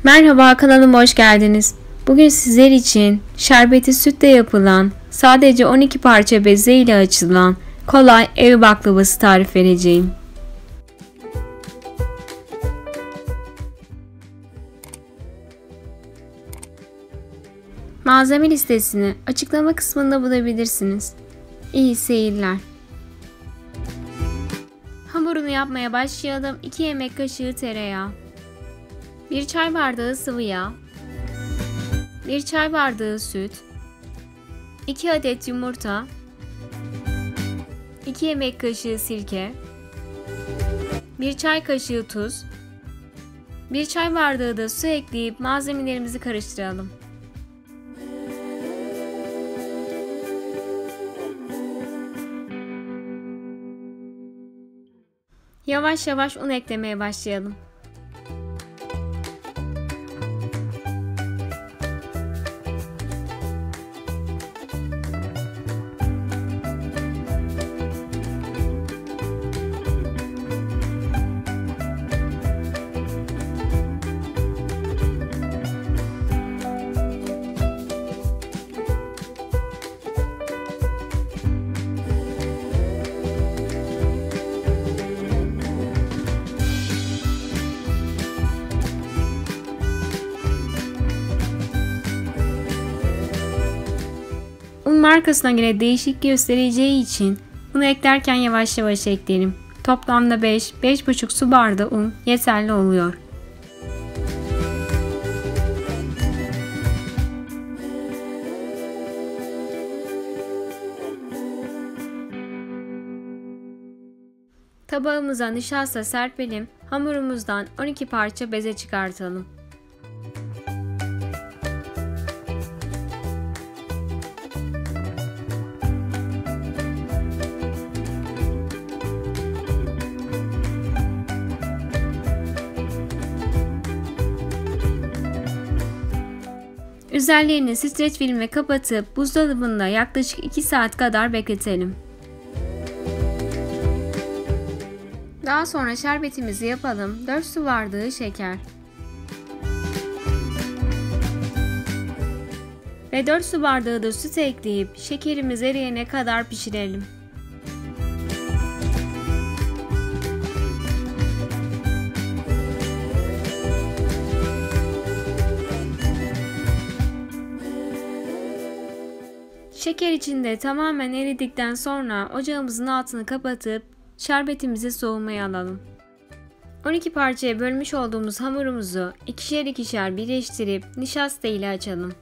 Merhaba, kanalıma hoş geldiniz. Bugün sizler için şerbeti sütle yapılan, sadece 12 parça beze ile açılan kolay ev baklavası tarif vereceğim. Malzeme listesini açıklama kısmında bulabilirsiniz. İyi seyirler. Hamurunu yapmaya başlayalım. 2 yemek kaşığı tereyağı, 1 çay bardağı sıvı yağ, 1 çay bardağı süt, 2 adet yumurta, 2 yemek kaşığı sirke, 1 çay kaşığı tuz, 1 çay bardağı da su ekleyip malzemelerimizi karıştıralım. Yavaş yavaş un eklemeye başlayalım. Un markasına göre değişik göstereceği için unu eklerken yavaş yavaş ekleyelim. Toplamda 5-5,5 su bardağı un yeterli oluyor. Tabağımıza nişasta serpelim. Hamurumuzdan 12 parça beze çıkartalım. Üzerlerini streç filmle kapatıp buzdolabında yaklaşık 2 saat kadar bekletelim. Daha sonra şerbetimizi yapalım. 4 su bardağı şeker ve 4 su bardağı da süt ekleyip şekerimiz eriyene kadar pişirelim. Şeker içinde tamamen eridikten sonra ocağımızın altını kapatıp şerbetimizi soğumaya alalım. 12 parçaya bölmüş olduğumuz hamurumuzu ikişer ikişer birleştirip nişasta ile açalım.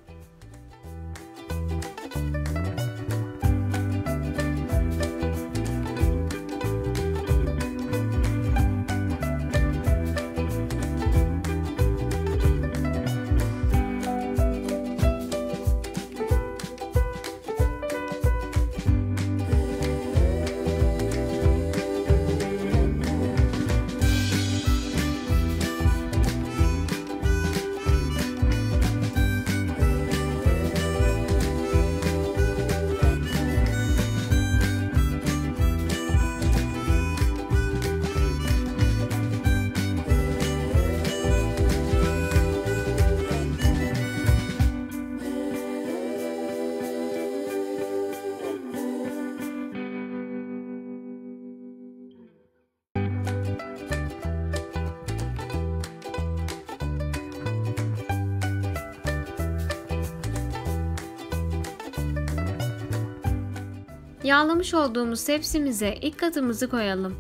Yağlamış olduğumuz tepsimize ilk katımızı koyalım.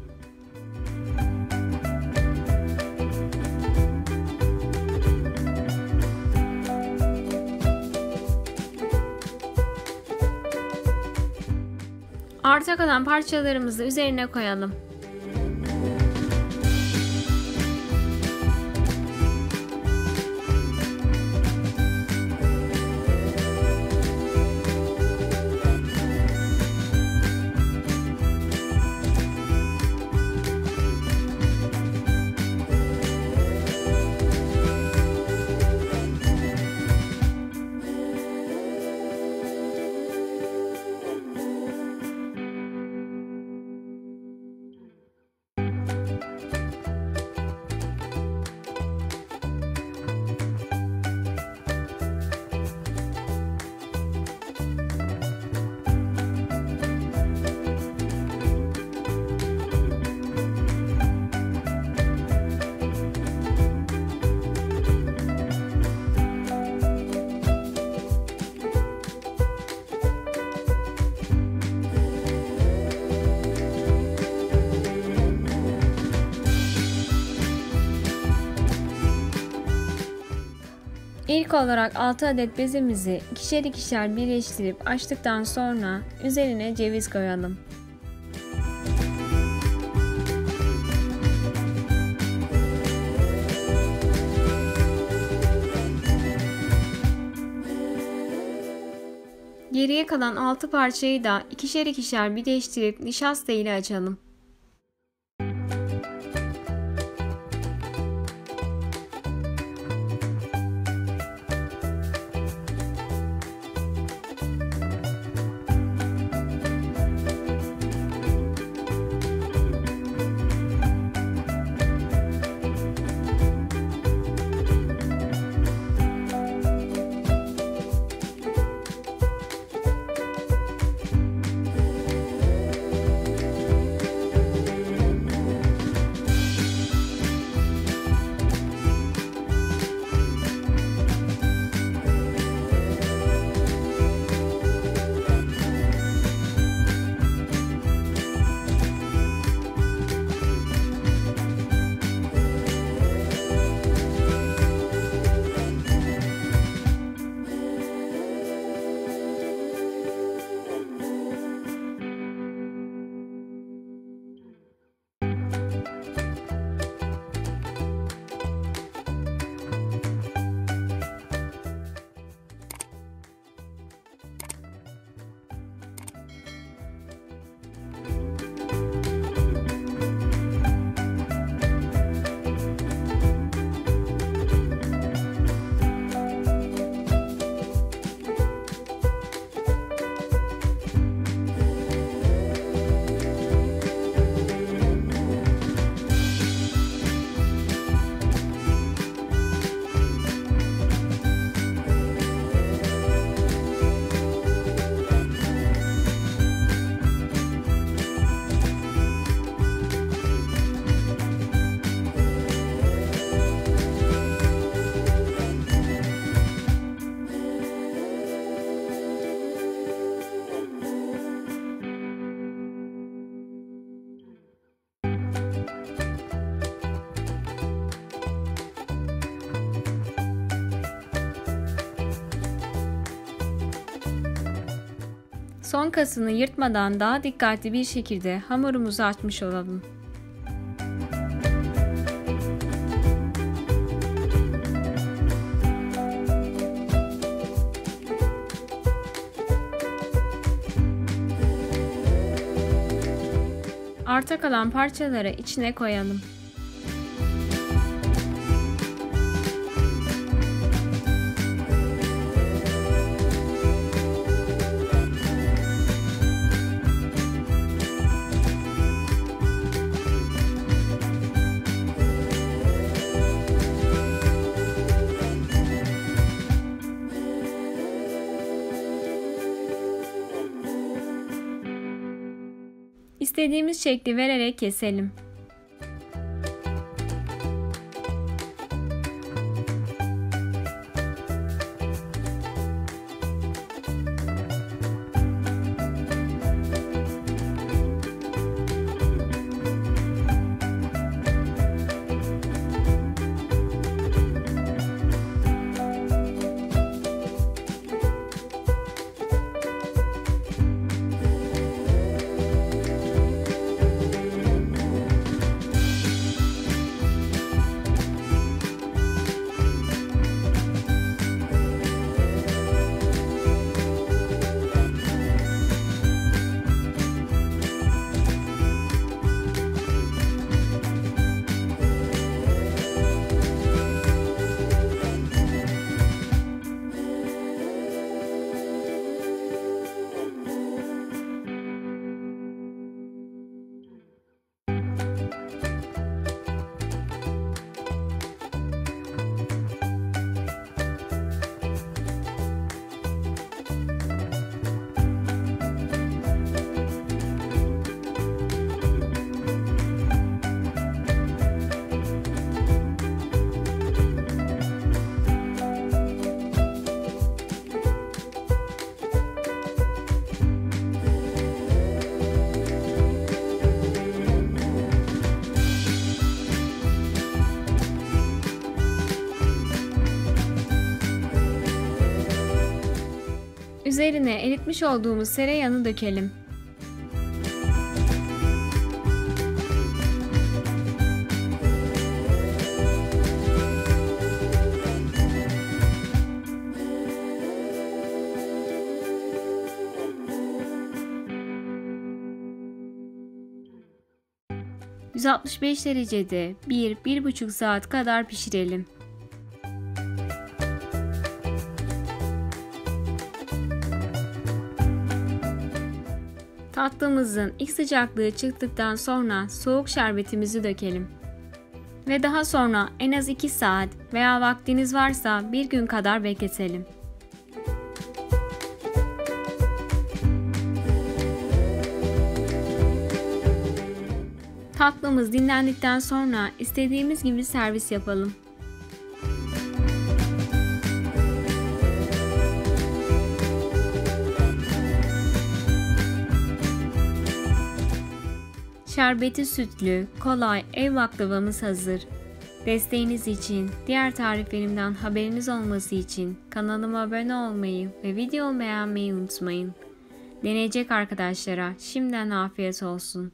Arta kalan parçalarımızı üzerine koyalım. İlk olarak 6 adet bezemizi ikişer ikişer birleştirip açtıktan sonra üzerine ceviz koyalım. Geriye kalan 6 parçayı da ikişer ikişer birleştirip nişasta ile açalım. Son kasını yırtmadan daha dikkatli bir şekilde hamurumuzu açmış olalım. Arta kalan parçaları içine koyalım. İstediğimiz şekli vererek keselim. Üzerine eritmiş olduğumuz tereyağını dökelim. ...165 derecede 1-1,5 saat kadar pişirelim. Tatlımızın ilk sıcaklığı çıktıktan sonra soğuk şerbetimizi dökelim. Ve daha sonra en az 2 saat veya vaktiniz varsa 1 gün kadar bekletelim. Tatlımız dinlendikten sonra istediğimiz gibi servis yapalım. Şerbeti sütlü, kolay ev baklavamız hazır. Desteğiniz için, diğer tariflerimden haberiniz olması için kanalıma abone olmayı ve videomu beğenmeyi unutmayın. Deneyecek arkadaşlara şimdiden afiyet olsun.